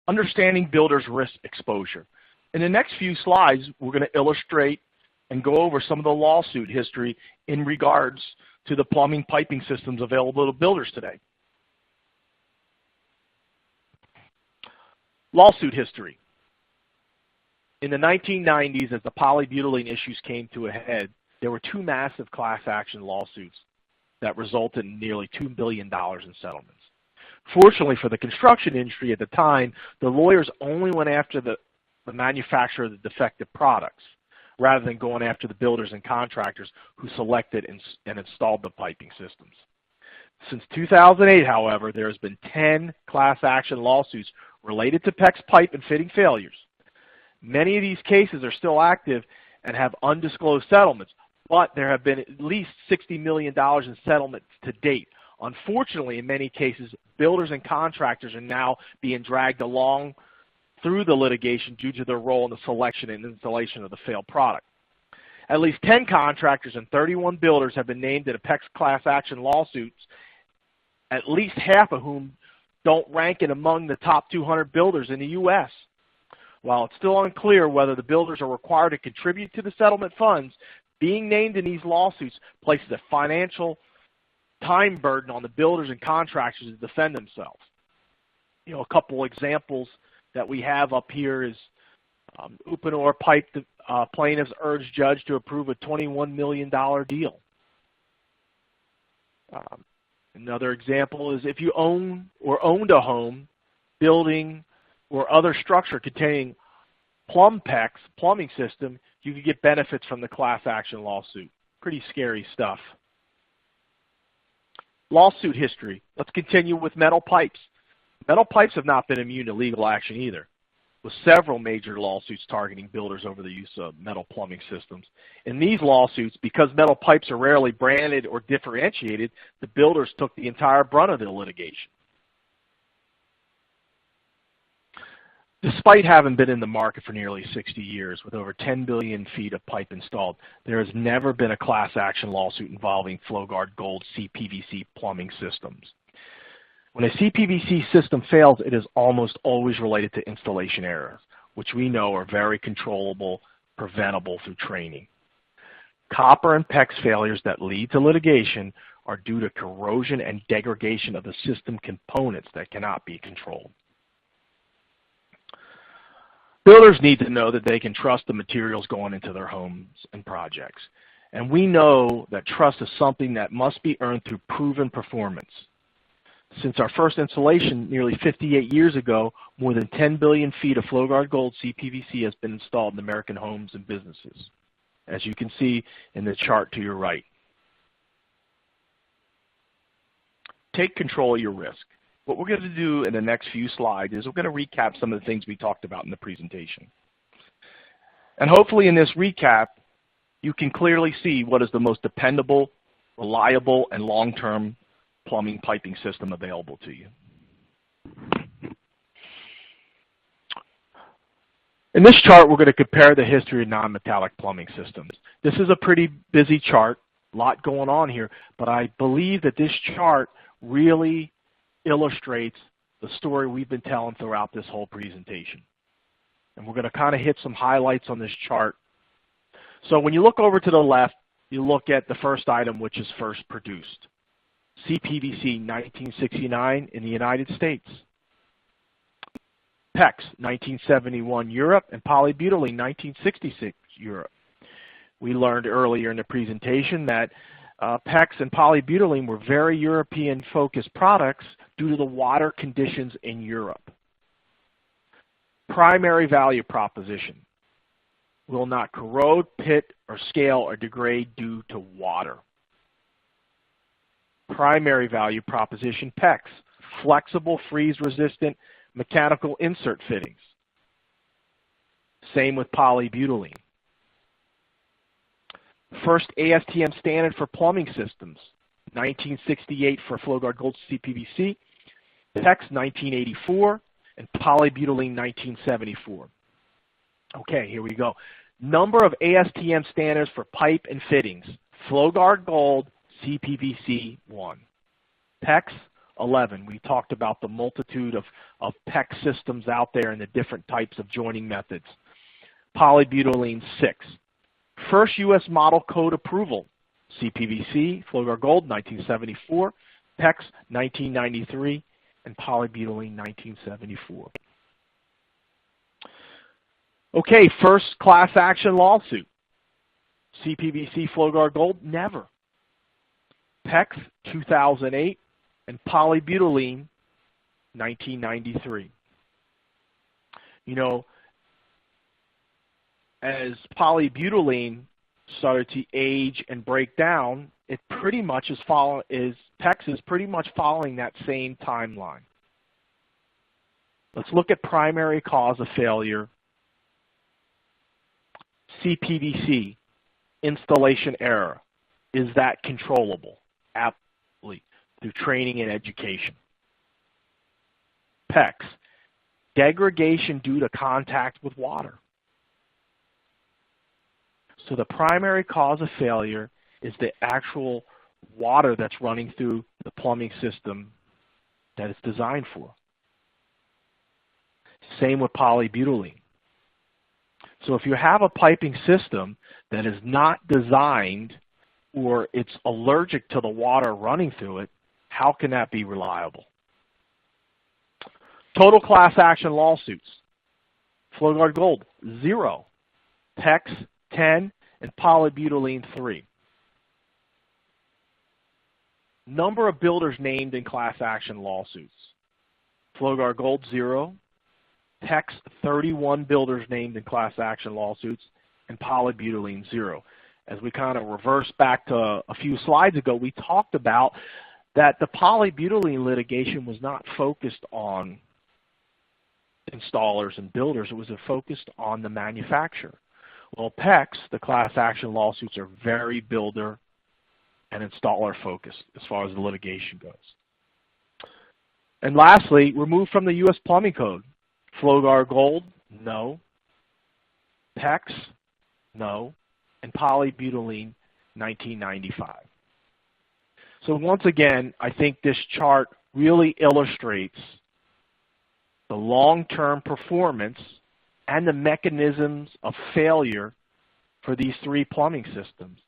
Understanding builders' risk exposure. In the next few slides, we're going to illustrate and go over some of the lawsuit history in regards to the plumbing piping systems available to builders today. Lawsuit history. In the 1990s, as the polybutylene issues came to a head, there were two massive class action lawsuits that resulted in nearly $2 billion in settlements. Fortunately for the construction industry at the time, the lawyers only went after the manufacturer of the defective products, rather than going after the builders and contractors who selected and installed the piping systems. Since 2008, however, there has been 10 class action lawsuits related to PEX pipe and fitting failures. Many of these cases are still active and have undisclosed settlements, but there have been at least $60 million in settlements to date. Unfortunately, in many cases, builders and contractors are now being dragged along through the litigation due to their role in the selection and installation of the failed product. At least 10 contractors and 31 builders have been named in a PEX class action lawsuits, at least half of whom don't rank in among the top 200 builders in the U.S. While it's still unclear whether the builders are required to contribute to the settlement funds, being named in these lawsuits places a financial time burden on the builders and contractors to defend themselves. You know, a couple examples that we have up here is Uponor Pipe plaintiffs urged judge to approve a $21 million deal. Another example is if you own or owned a home, building, or other structure containing PEX plumbing system, you could get benefits from the class action lawsuit. Pretty scary stuff. Lawsuit history. Let's continue with metal pipes. Metal pipes have not been immune to legal action either, with several major lawsuits targeting builders over the use of metal plumbing systems. In these lawsuits, because metal pipes are rarely branded or differentiated, the builders took the entire brunt of the litigation. Despite having been in the market for nearly 60 years with over 10 billion feet of pipe installed, there has never been a class action lawsuit involving FlowGuard Gold CPVC plumbing systems. When a CPVC system fails, it is almost always related to installation errors, which we know are very controllable, preventable through training. Copper and PEX failures that lead to litigation are due to corrosion and degradation of the system components that cannot be controlled. Builders need to know that they can trust the materials going into their homes and projects. And we know that trust is something that must be earned through proven performance. Since our first installation nearly 58 years ago, more than 10 billion feet of FlowGuard Gold CPVC has been installed in American homes and businesses, as you can see in the chart to your right. Take control of your risk. What we're going to do in the next few slides is we're going to recap some of the things we talked about in the presentation. And hopefully in this recap, you can clearly see what is the most dependable, reliable, and long-term plumbing piping system available to you. In this chart, we're going to compare the history of non-metallic plumbing systems. This is a pretty busy chart, a lot going on here, but I believe that this chart really illustrates the story we've been telling throughout this whole presentation. And we're going to kind of hit some highlights on this chart. So when you look over to the left, you look at the first item, which is first produced. CPVC 1969 in the United States. PEX 1971 Europe, and polybutylene 1966 Europe. We learned earlier in the presentation that PEX and polybutylene were very European-focused products due to the water conditions in Europe. Primary value proposition: will not corrode, pit, or scale or degrade due to water. Primary value proposition: PEX, flexible, freeze-resistant mechanical insert fittings. Same with polybutylene. First ASTM standard for plumbing systems, 1968 for FlowGuard Gold CPVC, PEX 1984, and polybutylene 1974. Okay, here we go. Number of ASTM standards for pipe and fittings: FlowGuard Gold CPVC 1, PEX 11, we talked about the multitude of PEX systems out there and the different types of joining methods. Polybutylene 6. First U.S. model code approval. CPVC, FlowGuard Gold, 1974. PEX, 1993. And polybutylene, 1974. Okay, first class action lawsuit. CPVC, FlowGuard Gold, never. PEX, 2008. And polybutylene, 1993. You know, as polybutylene started to age and break down, it pretty much PEX is pretty much following that same timeline. Let's look at primary cause of failure. CPVC, installation error. Is that controllable? Absolutely, through training and education. PEX, degradation due to contact with water. So the primary cause of failure is the actual water that's running through the plumbing system that it's designed for. Same with polybutylene. So if you have a piping system that is not designed or it's allergic to the water running through it, how can that be reliable? Total class action lawsuits. FlowGuard Gold, 0. PEX, 10. And polybutylene, 3. Number of builders named in class action lawsuits. FlowGuard Gold, 0. PEX, 31 builders named in class action lawsuits. And polybutylene, 0. As we kind of reverse back to a few slides ago, we talked about that the polybutylene litigation was not focused on installers and builders. It was focused on the manufacturer. Well, PEX, the class action lawsuits are very builder and installer focused as far as the litigation goes. And lastly, removed from the U.S. Plumbing Code. FlowGuard Gold, no. PEX, no. And polybutylene, 1995. So once again, I think this chart really illustrates the long-term performance and the mechanisms of failure for these 3 plumbing systems.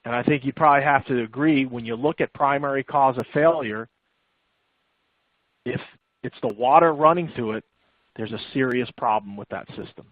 And I think you probably have to agree, when you look at primary cause of failure, if it's the water running through it, there's a serious problem with that system.